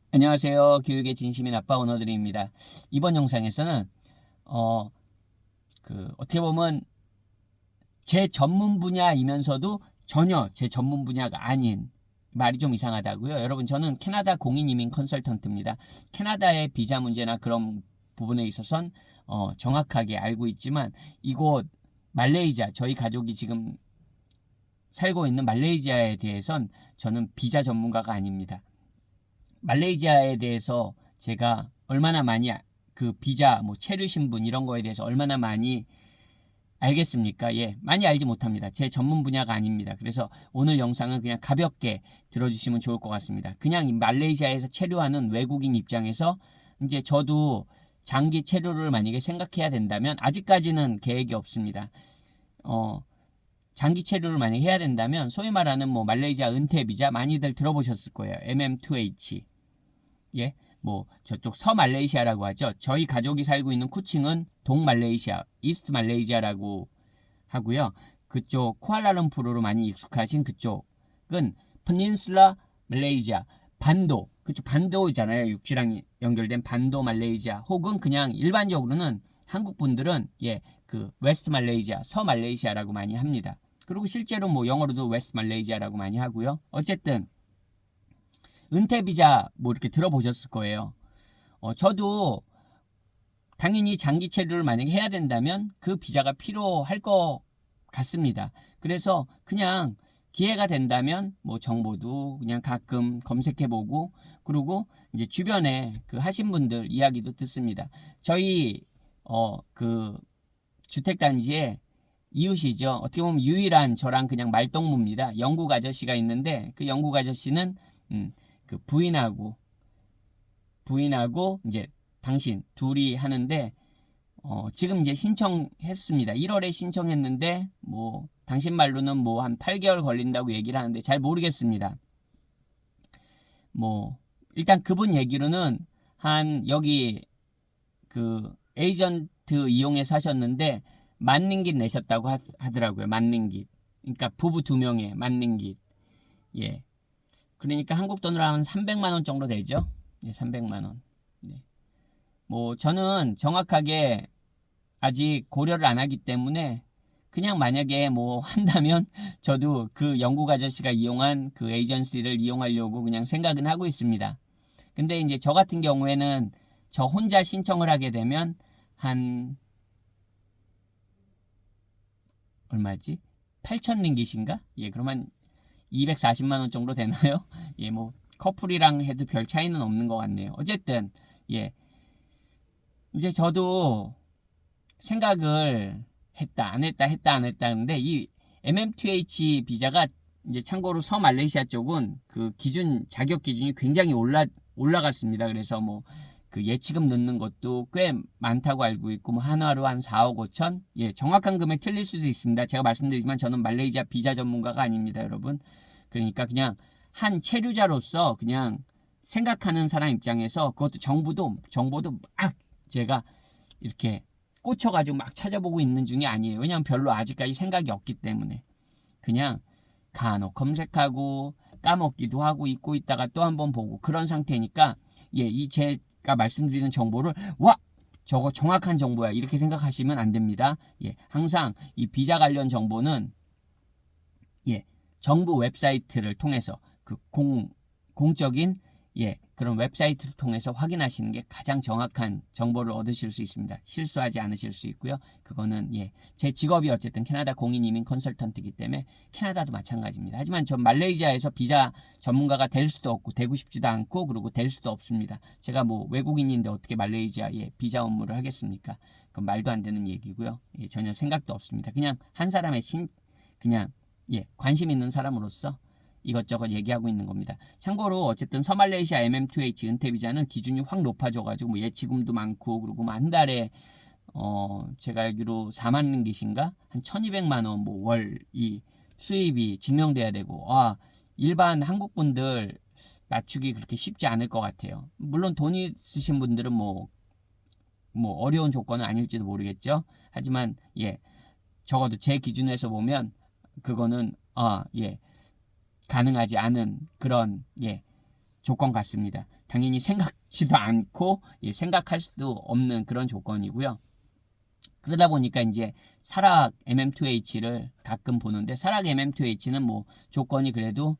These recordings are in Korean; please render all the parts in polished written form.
안녕하세요. 교육의 진심인 아빠 원어드림입니다. 이번 영상에서는 어떻게 보면 제 전문 분야이면서도 전혀 제 전문 분야가 아닌, 말이 좀 이상하다고요. 여러분, 저는 캐나다 공인이민 컨설턴트입니다. 캐나다의 비자 문제나 그런 부분에 있어서는 정확하게 알고 있지만, 이곳 말레이시아, 저희 가족이 지금 살고 있는 말레이시아에 대해선 저는 비자 전문가가 아닙니다. 말레이시아에 대해서 제가 얼마나 많이 그 비자, 뭐 체류 신분 이런 거에 대해서 얼마나 많이 알겠습니까? 예, 많이 알지 못합니다. 제 전문 분야가 아닙니다. 그래서 오늘 영상은 그냥 가볍게 들어주시면 좋을 것 같습니다. 그냥 말레이시아에서 체류하는 외국인 입장에서 이제 저도 장기 체류를 만약에 생각해야 된다면, 아직까지는 계획이 없습니다. 장기 체류를 만약에 해야 된다면 소위 말하는 뭐 말레이시아 은퇴 비자, 많이들 들어보셨을 거예요. MM2H. 예, 뭐 저쪽 서말레이시아라고 하죠. 저희 가족이 살고 있는 쿠칭은 동말레이시아, 이스트 말레이시아라고 하고요. 그쪽 쿠알라룸푸르로 많이 익숙하신 그쪽은 페닌슐라 말레이시아, 반도, 그쪽 반도 있잖아요. 육지랑 연결된 반도 말레이시아, 혹은 그냥 일반적으로는 한국 분들은 그 웨스트 말레이시아, 서말레이시아라고 많이 합니다. 그리고 실제로 뭐 영어로도 웨스트 말레이시아라고 많이 하고요. 어쨌든 은퇴 비자 뭐 이렇게 들어보셨을 거예요. 저도 당연히 장기 체류를 만약에 해야 된다면 그 비자가 필요할 것 같습니다. 그래서 그냥 기회가 된다면 뭐 정보도 그냥 가끔 검색해보고, 그리고 이제 주변에 그 하신 분들 이야기도 듣습니다. 저희 그 주택단지에 이웃이죠. 어떻게 보면 유일한 저랑 그냥 말동무입니다. 영국 아저씨가 있는데, 그 영국 아저씨는 그 부인하고 이제 당신 둘이 하는데, 지금 이제 신청했습니다. 1월에 신청했는데 뭐 당신 말로는 뭐 한 8개월 걸린다고 얘기를 하는데 잘 모르겠습니다. 뭐 일단 그분 얘기로는 한 여기 그 에이전트 이용해서 하셨는데 10,000깃 내셨다고 하더라고요. 10,000깃. 그러니까 부부 2명에 10,000깃. 예. 그러니까 한국 돈으로 한 300만 원 정도 되죠. 예, 300만 원. 네. 뭐 저는 정확하게 아직 고려를 안 하기 때문에 그냥 만약에 뭐 한다면 저도 그 영국 아저씨가 이용한 그 에이전시를 이용하려고 그냥 생각은 하고 있습니다. 근데 이제 저 같은 경우에는 저 혼자 신청을 하게 되면 한 얼마지? 8천 링깃인가? 예, 그러면 240만 원 정도 되나요? 예, 뭐 커플이랑 해도 별 차이는 없는 것 같네요. 어쨌든 예, 이제 저도 생각을 했다 안 했다 했다 안 했다 하는데, 이 MMTH 비자가 이제 참고로 서말레이시아 쪽은 그 기준, 자격 기준이 굉장히 올라갔습니다. 그래서 뭐 그 예치금 넣는 것도 꽤 많다고 알고 있고, 뭐 하나로 한 4억 5천, 예, 정확한 금액 틀릴 수도 있습니다. 제가 말씀드리지만 저는 말레이시아 비자 전문가가 아닙니다, 여러분. 그러니까 그냥 한 체류자로서 그냥 생각하는 사람 입장에서, 그것도 정보도 막 제가 이렇게 꽂혀가지고 막 찾아보고 있는 중이 아니에요. 왜냐면 별로 아직까지 생각이 없기 때문에 그냥 간혹 검색하고 까먹기도 하고 잊고 있다가 또 한번 보고 그런 상태니까, 예, 이 제가 말씀드리는 정보를 와, 저거 정확한 정보야 이렇게 생각하시면 안 됩니다. 예, 항상 이 비자 관련 정보는 예, 정부 웹사이트를 통해서 그 공적인 그런 웹사이트를 통해서 확인하시는 게 가장 정확한 정보를 얻으실 수 있습니다. 실수하지 않으실 수 있고요. 그거는 제 직업이 어쨌든 캐나다 공인이민 컨설턴트이기 때문에 캐나다도 마찬가지입니다. 하지만 전 말레이시아에서 비자 전문가가 될 수도 없고 되고 싶지도 않고, 그리고 될 수도 없습니다. 제가 뭐 외국인인데 어떻게 말레이시아에 비자 업무를 하겠습니까? 그건 말도 안 되는 얘기고요. 전혀 생각도 없습니다. 그냥 한 사람의 그냥 관심 있는 사람으로서 이것저것 얘기하고 있는 겁니다. 참고로 어쨌든 서말레이시아 MM2H 은퇴 비자는 기준이 확 높아져가지고 뭐 예치금도 많고, 그리고 뭐 한 달에 제가 알기로 4만 링깃인가 한 1,200만 원 뭐 월 이 수입이 증명돼야 되고, 일반 한국 분들 맞추기 그렇게 쉽지 않을 것 같아요. 물론 돈이 있으신 분들은 뭐 어려운 조건은 아닐지도 모르겠죠. 하지만 적어도 제 기준에서 보면 그거는 가능하지 않은 그런 조건 같습니다. 당연히 생각지도 않고 생각할 수도 없는 그런 조건이고요. 그러다 보니까 이제 사락 MM2H를 가끔 보는데, 사락 MM2H는 뭐 조건이 그래도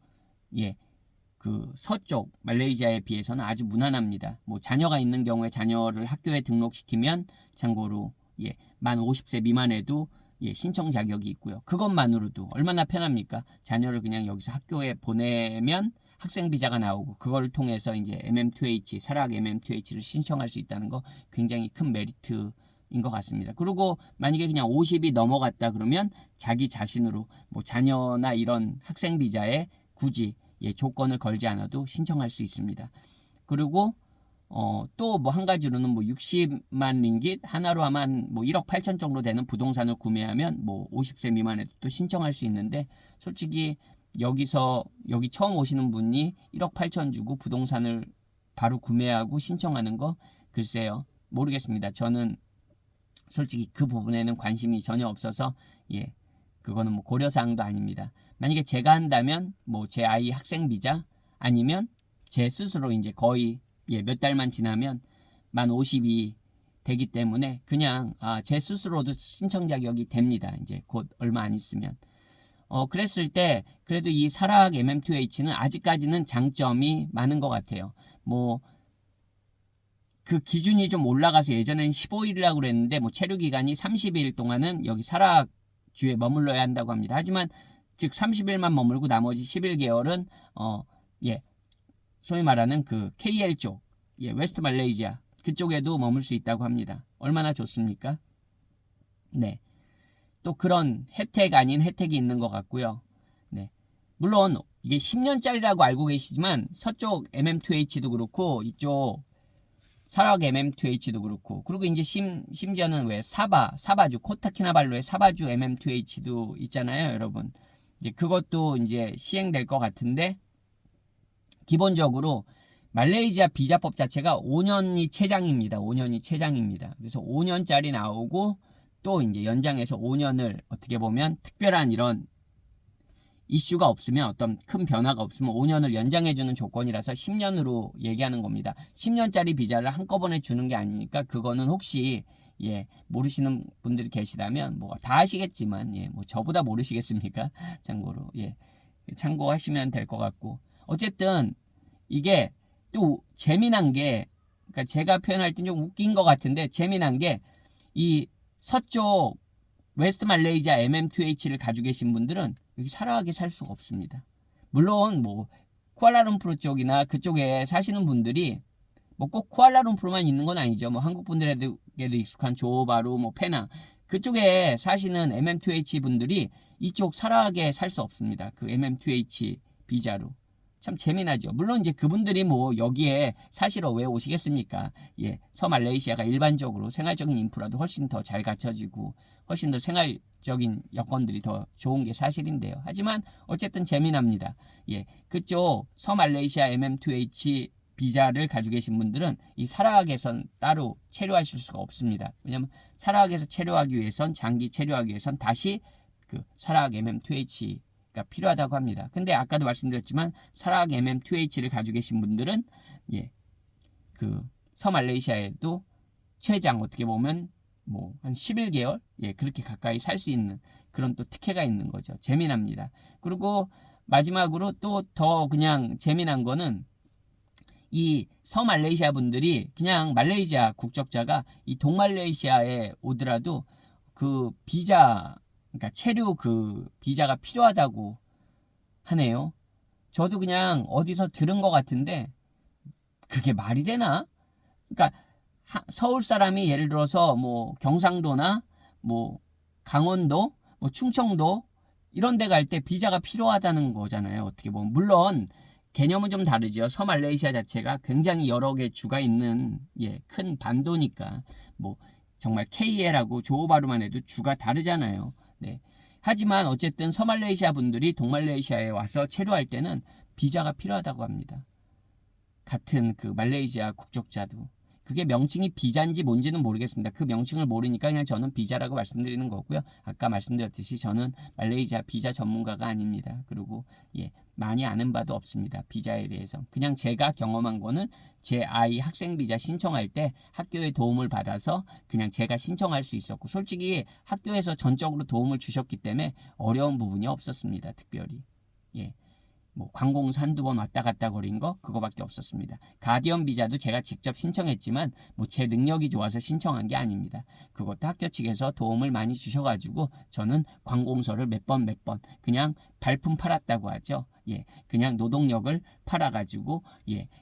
그 서쪽 말레이시아에 비해서는 아주 무난합니다. 뭐 자녀가 있는 경우에 자녀를 학교에 등록시키면 참고로 만 50세 미만에도 신청 자격이 있고요. 그것만으로도 얼마나 편합니까? 자녀를 그냥 여기서 학교에 보내면 학생 비자가 나오고, 그걸 통해서 이제 MM2H, 사락 MM2H를 신청할 수 있다는 거 굉장히 큰 메리트인 것 같습니다. 그리고 만약에 그냥 50이 넘어갔다 그러면 자기 자신으로 뭐 자녀나 이런 학생 비자에 굳이 조건을 걸지 않아도 신청할 수 있습니다. 그리고 또 뭐 한 가지로는 뭐 60만 링깃 하나로 하면 뭐 1억 8천 정도 되는 부동산을 구매하면 뭐 50세 미만에도 또 신청할 수 있는데, 솔직히 여기 처음 오시는 분이 1억 8천 주고 부동산을 바로 구매하고 신청하는 거 글쎄요, 모르겠습니다. 저는 솔직히 그 부분에는 관심이 전혀 없어서 그거는 뭐 고려사항도 아닙니다. 만약에 제가 한다면 뭐 제 아이 학생 비자 아니면 제 스스로 이제 거의 몇 달만 지나면 만 50이 되기 때문에 그냥 제 스스로도 신청 자격이 됩니다. 이제 곧 얼마 안 있으면. 그랬을 때 그래도 이 사락 MM2H는 아직까지는 장점이 많은 것 같아요. 뭐 그 기준이 좀 올라가서 예전엔 15일이라고 그랬는데 뭐 체류 기간이 30일 동안은 여기 사락 주에 머물러야 한다고 합니다. 하지만 즉 30일만 머물고 나머지 11개월은 소위 말하는 그 KL 쪽, 웨스트 말레이시아 그쪽에도 머물 수 있다고 합니다. 얼마나 좋습니까? 네. 또 그런 혜택 아닌 혜택이 있는 것 같고요. 네. 물론 이게 10년짜리라고 알고 계시지만 서쪽 MM2H도 그렇고 이쪽 사락 MM2H도 그렇고, 그리고 이제 심지어는 왜 사바주 코타키나발루의 사바주 MM2H도 있잖아요, 여러분. 이제 그것도 이제 시행될 것 같은데, 기본적으로 말레이시아 비자법 자체가 5년이 최장입니다. 5년이 최장입니다. 그래서 5년짜리 나오고 또 이제 연장해서 5년을 어떻게 보면 특별한 이런 이슈가 없으면, 어떤 큰 변화가 없으면 5년을 연장해주는 조건이라서 10년으로 얘기하는 겁니다. 10년짜리 비자를 한꺼번에 주는 게 아니니까 그거는 혹시 모르시는 분들이 계시다면 뭐 다 아시겠지만 뭐 저보다 모르시겠습니까? 참고로 참고하시면 될 것 같고, 어쨌든 이게 또 재미난 게, 그러니까 제가 표현할 때 좀 웃긴 것 같은데 재미난 게, 이 서쪽 웨스트 말레이시아 MM2H를 가지고 계신 분들은 여기 살아가게 살 수가 없습니다. 물론 뭐 쿠알라룸푸르 쪽이나 그쪽에 사시는 분들이 뭐 꼭 쿠알라룸푸르만 있는 건 아니죠. 뭐 한국 분들에게도 익숙한 조호바루, 뭐 페낭 그쪽에 사시는 MM2H 분들이 이쪽 살아가게 살 수 없습니다. 그 MM2H 비자로. 참 재미나죠. 물론 이제 그분들이 뭐 여기에 사시러 왜 오시겠습니까? 서말레이시아가 일반적으로 생활적인 인프라도 훨씬 더 잘 갖춰지고 훨씬 더 생활적인 여건들이 더 좋은 게 사실인데요. 하지만 어쨌든 재미납니다. 그쪽 서말레이시아 MM2H 비자를 가지고 계신 분들은 이 사락에선 따로 체류하실 수가 없습니다. 왜냐하면 사락에서 체류하기 위해선, 장기 체류하기 위해선 다시 그 사락 MM2H 필요하다고 합니다. 근데 아까도 말씀드렸지만 사락 MM2H를 가지고 계신 분들은 그 서말레이시아에도 최장 어떻게 보면 뭐 한 11개월 그렇게 가까이 살 수 있는 그런 또 특혜가 있는 거죠. 재미납니다. 그리고 마지막으로 또 더 그냥 재미난 거는, 이 서말레이시아 분들이 그냥 말레이시아 국적자가 이 동말레이시아에 오더라도 그 비자, 그러니까 체류 그 비자가 필요하다고 하네요. 저도 그냥 어디서 들은 것 같은데 그게 말이 되나? 그러니까 서울 사람이 예를 들어서 뭐 경상도나 뭐 강원도, 뭐 충청도 이런 데 갈 때 비자가 필요하다는 거잖아요. 어떻게 보면. 물론 개념은 좀 다르죠. 서말레이시아 자체가 굉장히 여러 개 주가 있는 큰 반도니까 뭐 정말 KL하고 조호바루만 해도 주가 다르잖아요. 네. 하지만 어쨌든 서말레이시아 분들이 동말레이시아에 와서 체류할 때는 비자가 필요하다고 합니다. 같은 그 말레이시아 국적자도. 그게 명칭이 비자인지 뭔지는 모르겠습니다. 그 명칭을 모르니까 그냥 저는 비자라고 말씀드리는 거고요. 아까 말씀드렸듯이 저는 말레이시아 비자 전문가가 아닙니다. 그리고 많이 아는 바도 없습니다. 비자에 대해서. 그냥 제가 경험한 거는 제 아이 학생 비자 신청할 때 학교의 도움을 받아서 그냥 제가 신청할 수 있었고, 솔직히 학교에서 전적으로 도움을 주셨기 때문에 어려운 부분이 없었습니다. 특별히. 뭐 관공서 한두 번 왔다 갔다 거린 거 그거밖에 없었습니다. 가디언 비자도 제가 직접 신청했지만 뭐 제 능력이 좋아서 신청한 게 아닙니다. 그것도 학교 측에서 도움을 많이 주셔가지고 저는 관공서를 몇 번 그냥 발품 팔았다고 하죠. 그냥 노동력을 팔아가지고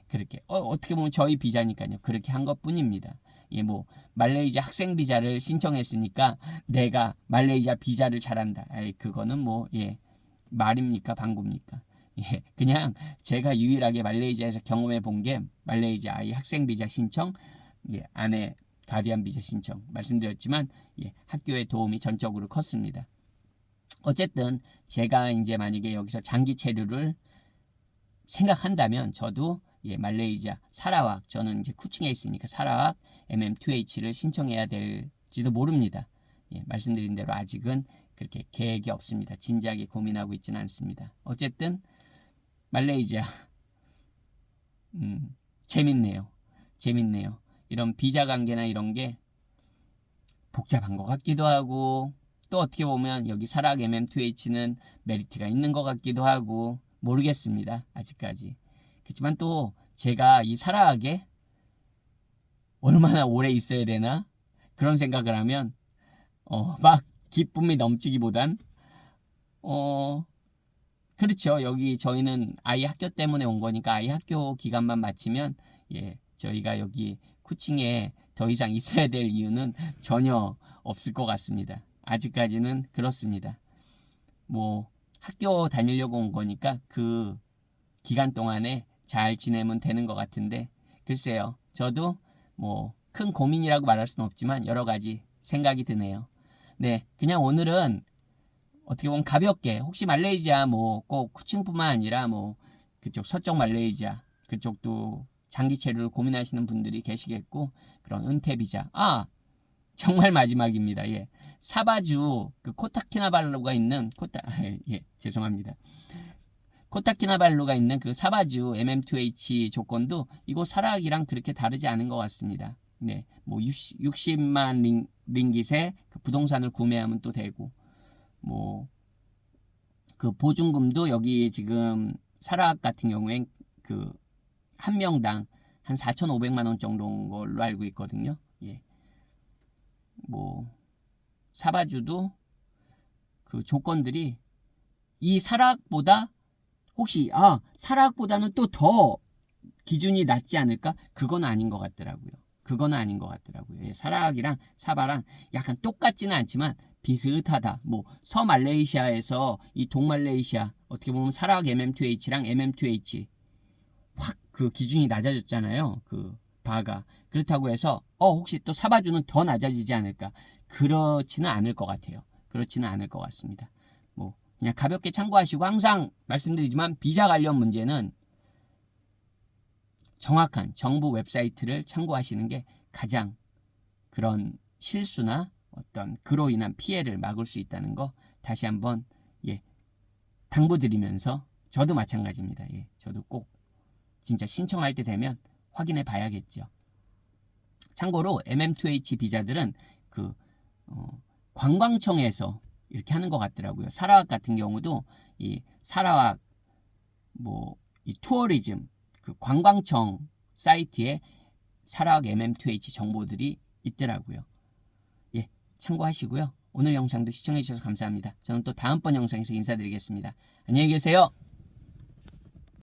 그렇게 어떻게 보면 저희 비자니까요. 그렇게 한 것뿐입니다. 뭐 말레이시아 학생 비자를 신청했으니까 내가 말레이시아 비자를 잘한다. 그거는 뭐 말입니까 방구입니까? 그냥 제가 유일하게 말레이시아에서 경험해 본 게 말레이시아 아이 학생 비자 신청, 아내 가디언 비자 신청 말씀드렸지만 학교의 도움이 전적으로 컸습니다. 어쨌든 제가 이제 만약에 여기서 장기 체류를 생각한다면 저도 말레이시아 사라왁, 저는 이제 쿠칭에 있으니까 사라왁 MM2H를 신청해야 될지도 모릅니다. 말씀드린 대로 아직은 그렇게 계획이 없습니다. 진지하게 고민하고 있지는 않습니다. 어쨌든 말레이시아 재밌네요. 이런 비자 관계나 이런 게 복잡한 것 같기도 하고, 또 어떻게 보면 여기 사락 MM2H는 메리트가 있는 것 같기도 하고 모르겠습니다. 아직까지. 그렇지만 또 제가 이 사락에 얼마나 오래 있어야 되나 그런 생각을 하면 막 기쁨이 넘치기보단 그렇죠. 여기 저희는 아이 학교 때문에 온 거니까 아이 학교 기간만 마치면 저희가 여기 쿠칭에 더 이상 있어야 될 이유는 전혀 없을 것 같습니다. 아직까지는 그렇습니다. 뭐 학교 다니려고 온 거니까 그 기간 동안에 잘 지내면 되는 것 같은데, 글쎄요. 저도 뭐 큰 고민이라고 말할 수는 없지만 여러 가지 생각이 드네요. 그냥 오늘은 어떻게 보면 가볍게, 혹시 말레이시아 뭐 꼭 쿠칭뿐만 아니라 뭐 그쪽 서쪽 말레이시아 그쪽도 장기 체류를 고민하시는 분들이 계시겠고, 그런 은퇴 비자, 정말 마지막입니다. 사바주 그 코타키나발루가 있는 죄송합니다. 코타키나발루가 있는 그 사바주 MM2H 조건도 이곳 사락이랑 그렇게 다르지 않은 것 같습니다. 뭐 60만 링깃에 그 부동산을 구매하면 또 되고, 뭐 그 보증금도 여기 지금 사락 같은 경우엔 그 한 명당 한 4,500만 원 정도인 걸로 알고 있거든요. 뭐 사바주도 그 조건들이 이 사락보다 혹시 사락보다는 또 더 기준이 낮지 않을까? 그건 아닌 것 같더라고요. 사락이랑 사바랑 약간 똑같지는 않지만 비슷하다. 뭐 서말레이시아에서 이 동말레이시아 어떻게 보면 사락 MM2H랑 MM2H 확 그 기준이 낮아졌잖아요. 그 바가. 그렇다고 해서 혹시 또 사바주는 더 낮아지지 않을까? 그렇지는 않을 것 같아요. 그렇지는 않을 것 같습니다. 뭐 그냥 가볍게 참고하시고, 항상 말씀드리지만 비자 관련 문제는 정확한 정부 웹사이트를 참고하시는 게 가장 그런 실수나 어떤 그로 인한 피해를 막을 수 있다는 거 다시 한번 당부드리면서, 저도 마찬가지입니다. 저도 꼭 진짜 신청할 때 되면 확인해 봐야겠죠. 참고로 MM2H 비자들은 그 관광청에서 이렇게 하는 것 같더라고요. 사라왁 같은 경우도 이 사라왁 뭐 이 투어리즘 그 관광청 사이트에 사라왁 MM2H 정보들이 있더라고요. 참고하시고요. 오늘 영상도 시청해 주셔서 감사합니다. 저는 또 다음번 영상에서 인사드리겠습니다. 안녕히 계세요.